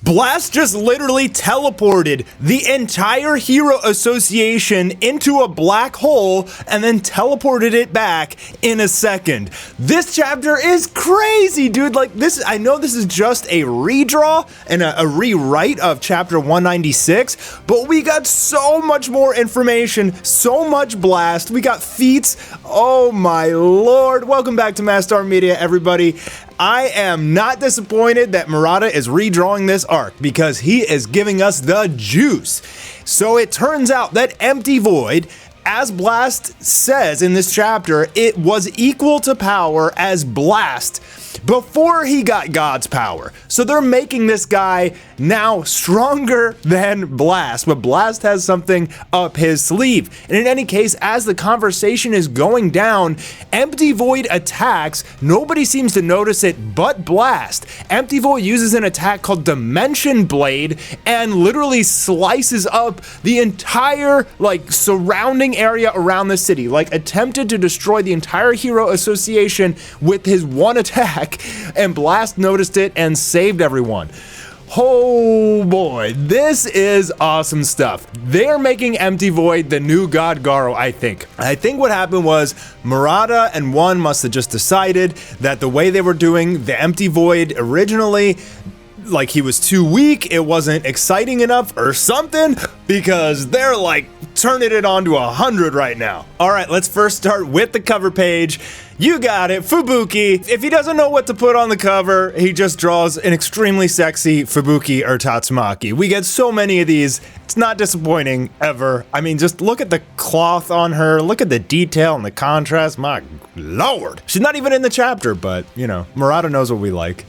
Blast just literally teleported the entire Hero Association into a black hole and then teleported it back in a second. This chapter is crazy, dude. Like this, I know this is just a redraw and a rewrite of chapter 196, but we got so much more information, so much Blast. We got feats. Oh my lord. Welcome back to Mastar Media, everybody. I am not disappointed that Murata is redrawing this arc because he is giving us the juice. So it turns out that Empty Void, as Blast says in this chapter, it was equal to power as Blast before he got God's power. So they're making this guy now stronger than Blast, but Blast has something up his sleeve. And in any case, as the conversation is going down, Empty Void attacks. Nobody seems to notice it but Blast. Empty Void uses an attack called Dimension Blade and literally slices up the entire surrounding area around the city, attempted to destroy the entire Hero Association with his one attack, and Blast noticed it and saved everyone. Oh boy, this is awesome stuff. They're making Empty Void the new God Garo, I think. I think what happened was Murata and One must have just decided that the way they were doing the Empty Void originally, he was too weak, it wasn't exciting enough or something, because they're turning it on to 100 right now. All right, let's first start with the cover page. You got it, Fubuki. If he doesn't know what to put on the cover, he just draws an extremely sexy Fubuki or Tatsumaki. We get so many of these, it's not disappointing ever. I mean, just look at the cloth on her, look at the detail and the contrast, my lord. She's not even in the chapter, but Murata knows what we like.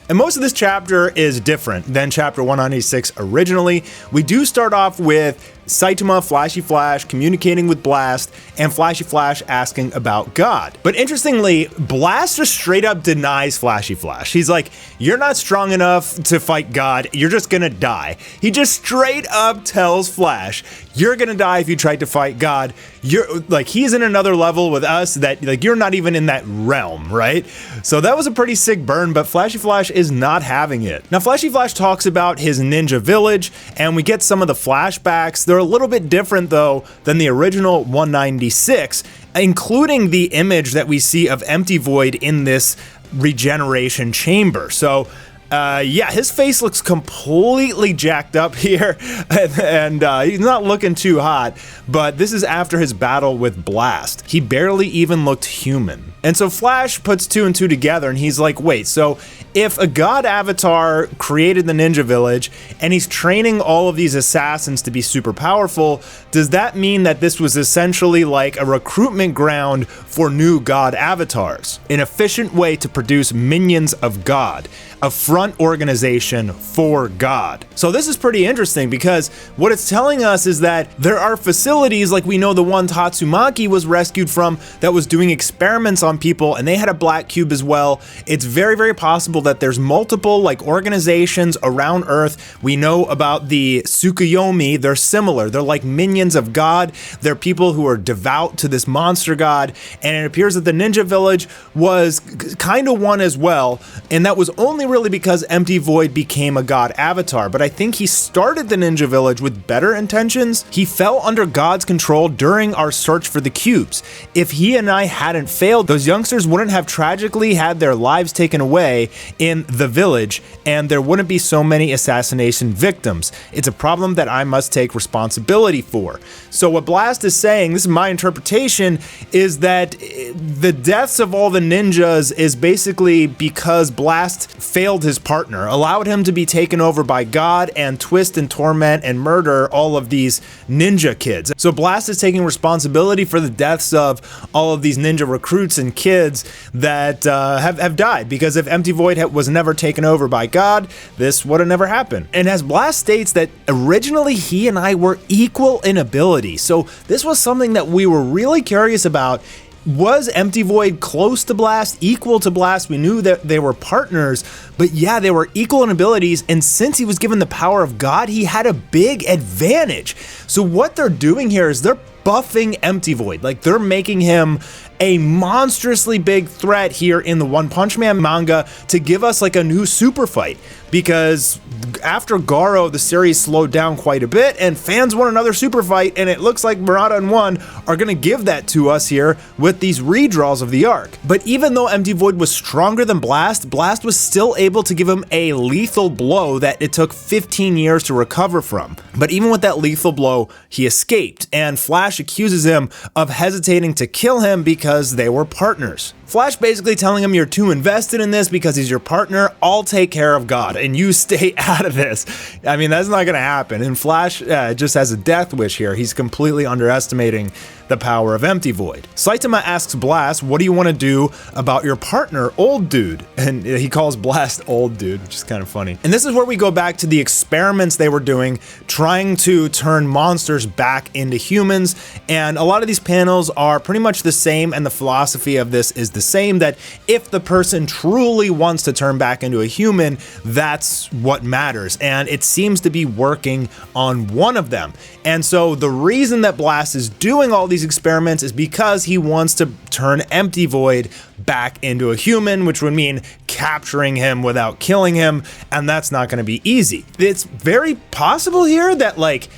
And most of this chapter is different than chapter 196 originally. We do start off with Saitama, Flashy Flash, communicating with Blast, and Flashy Flash asking about God. But interestingly, Blast just straight up denies Flashy Flash. He's like, you're not strong enough to fight God, you're just gonna die. He just straight up tells Flash, you're gonna die if you try to fight God. You're he's in another level with us that you're not even in that realm, right? So that was a pretty sick burn, but Flashy Flash is not having it. Now Flashy Flash talks about his ninja village, and we get some of the flashbacks. They're a little bit different though than the original 196, including the image that we see of Empty Void in this regeneration chamber. So yeah, his face looks completely jacked up here, and he's not looking too hot, but this is after his battle with Blast. He barely even looked human. And so Flash puts two and two together, and he's like, wait, so if a god avatar created the ninja village, and he's training all of these assassins to be super powerful, does that mean that this was essentially like a recruitment ground for new god avatars? An efficient way to produce minions of God, a front organization for God. So this is pretty interesting because what it's telling us is that there are facilities, like we know the one Tatsumaki was rescued from, that was doing experiments on people, and they had a black cube as well. It's very, very possible that there's multiple organizations around Earth. We know about the Tsukuyomi. They're similar. They're like minions of God. They're people who are devout to this monster god, and it appears that the ninja village was kind of one as well, and that was only really because Empty Void became a god avatar. But I think he started the ninja village with better intentions. He fell under God's control during our search for the cubes. If he and I hadn't failed, those youngsters wouldn't have tragically had their lives taken away in the village, and there wouldn't be so many assassination victims. It's a problem that I must take responsibility for. So what Blast is saying, this is my interpretation, is that the deaths of all the ninjas is basically because Blast failed his partner, allowed him to be taken over by God and twist and torment and murder all of these ninja kids. So Blast is taking responsibility for the deaths of all of these ninja recruits and kids that have died, because if Empty Void was never taken over by God, this would have never happened. And as Blast states that originally he and I were equal in ability, so this was something that we were really curious about. Was Empty Void close to Blast, equal to Blast? We knew that they were partners, but yeah, they were equal in abilities, and since he was given the power of God, he had a big advantage. So what they're doing here is they're buffing Empty Void. They're making him a monstrously big threat here in the One Punch Man manga to give us like a new super fight, because after Garo, the series slowed down quite a bit and fans want another super fight, and it looks like Murata and One are going to give that to us here with these redraws of the arc. But even though Empty Void was stronger than Blast, Blast was still able to give him a lethal blow that it took 15 years to recover from. But even with that lethal blow, he escaped, and Flash accuses him of hesitating to kill him because they were partners. Flash basically telling him, you're too invested in this because he's your partner, I'll take care of God and you stay out of this. I mean, that's not gonna happen. And Flash just has a death wish here. He's completely underestimating the power of Empty Void. Saitama asks Blast, what do you want to do about your partner, Old Dude? And he calls Blast Old Dude, which is kind of funny. And this is where we go back to the experiments they were doing, trying to turn monsters back into humans. And a lot of these panels are pretty much the same, and the philosophy of this is the same, that if the person truly wants to turn back into a human, that's what matters. And it seems to be working on one of them. And so the reason that Blast is doing all these experiments is because he wants to turn Empty Void back into a human, which would mean capturing him without killing him, and that's not going to be easy. It's very possible here that like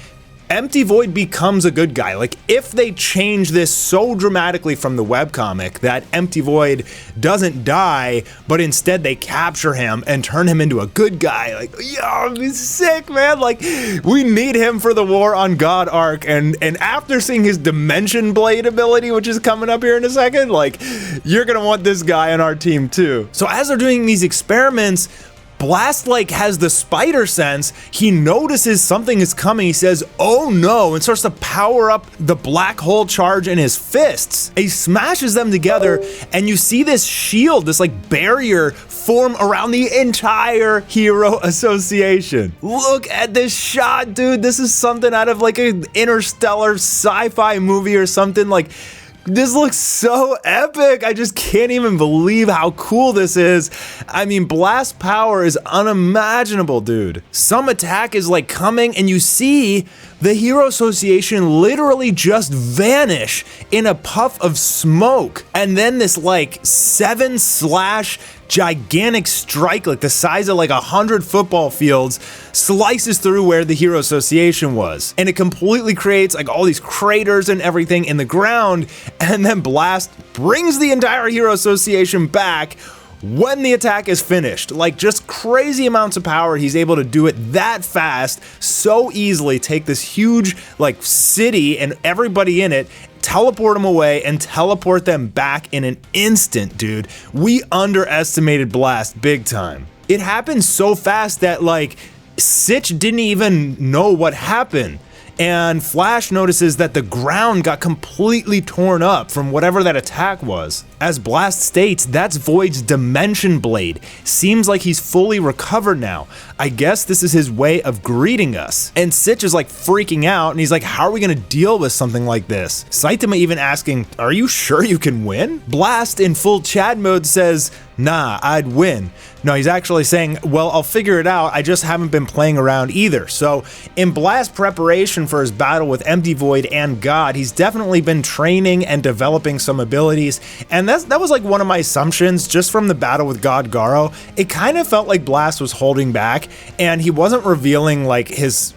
Empty Void becomes a good guy. Like, if they change this so dramatically from the webcomic that Empty Void doesn't die, but instead they capture him and turn him into a good guy, like, yo, he's sick, man. Like, we need him for the War on God arc, and after seeing his Dimension Blade ability, which is coming up here in a second, like, you're gonna want this guy on our team too. So as they're doing these experiments, Blast like has the spider sense. He notices something is coming. He says, oh no, and starts to power up the black hole charge in his fists. He smashes them together, and you see this shield, this like barrier form around the entire Hero Association. Look at this shot, dude. This is something out of like an interstellar sci-fi movie or something. Like, this looks so epic. I just can't even believe how cool this is. I mean, blast power is unimaginable, dude. Some attack is like coming, and you see the Hero Association literally just vanish in a puff of smoke. And then this like 7-slash gigantic strike, like the size of like 100 football fields, slices through where the Hero Association was. And it completely creates like all these craters and everything in the ground. And then Blast brings the entire Hero Association back when the attack is finished. Like, just crazy amounts of power. He's able to do it that fast, so easily, take this huge like city and everybody in it, teleport them away, and teleport them back in an instant, dude. We underestimated Blast big time. It happened so fast that like Sitch didn't even know what happened. And Flash notices that the ground got completely torn up from whatever that attack was. As Blast states, that's Void's Dimension Blade. Seems like he's fully recovered now. I guess this is his way of greeting us. And Sitch is like freaking out, and he's like, how are we gonna deal with something like this? Saitama even asking, are you sure you can win? Blast in full Chad mode says, nah, I'd win. No, he's actually saying, well, I'll figure it out. I just haven't been playing around either. So in Blast's preparation for his battle with Empty Void and God, he's definitely been training and developing some abilities. And that was like one of my assumptions just from the battle with God Garo. It kind of felt like Blast was holding back, and he wasn't revealing like his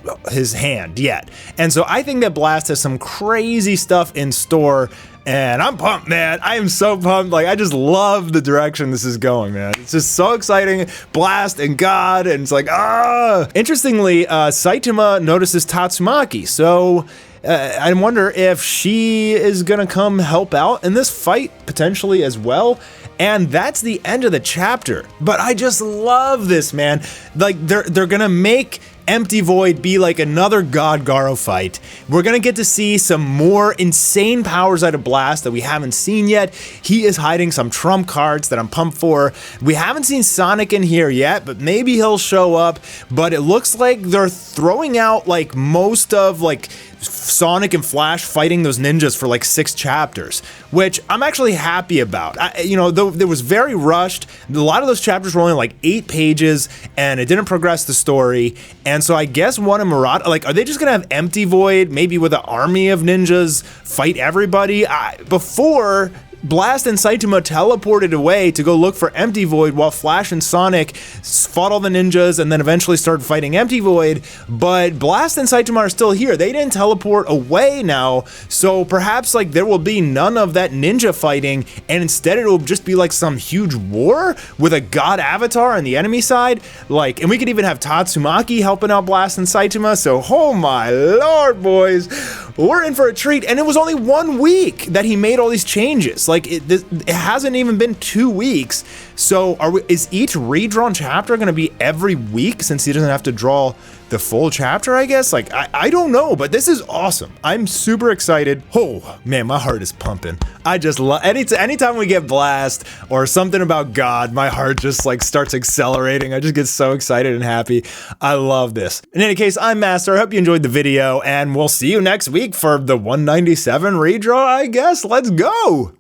hand yet. And so I think that Blast has some crazy stuff in store. And I'm pumped, man. I am so pumped. Like, I just love the direction this is going, man. It's just so exciting. Blast and God, and it's like, ah. Interestingly, Saitama notices Tatsumaki. So I wonder if she is gonna come help out in this fight, potentially as well. And that's the end of the chapter. But I just love this, man. Like, they're gonna make Empty Void be like another God Garo fight. We're gonna get to see some more insane powers out of Blast that we haven't seen yet. He is hiding some trump cards that I'm pumped for. We haven't seen Sonic in here yet, but maybe he'll show up. But it looks like they're throwing out like most of like Sonic and Flash fighting those ninjas for like 6 chapters, which I'm actually happy about. Though it was very rushed, a lot of those chapters were only like 8 pages, and it didn't progress the story. And so I guess one of Murata, like, are they just gonna have Empty Void, maybe with an army of ninjas, fight everybody? Before, Blast and Saitama teleported away to go look for Empty Void while Flash and Sonic fought all the ninjas and then eventually started fighting Empty Void, but Blast and Saitama are still here. They didn't teleport away now, so perhaps like there will be none of that ninja fighting, and instead it will just be like some huge war with a god avatar on the enemy side, like, and we could even have Tatsumaki helping out Blast and Saitama, so oh my lord, boys, we're in for a treat. And it was only 1 week that he made all these changes. Like it hasn't even been 2 weeks. So is each redrawn chapter going to be every week since he doesn't have to draw the full chapter, I guess? Like, I don't know, but this is awesome. I'm super excited. Oh man, my heart is pumping. I just love, anytime we get Blast or something about God, my heart just like starts accelerating. I just get so excited and happy. I love this. In any case, I'm Master. I hope you enjoyed the video, and we'll see you next week for the 197 redraw, I guess. Let's go.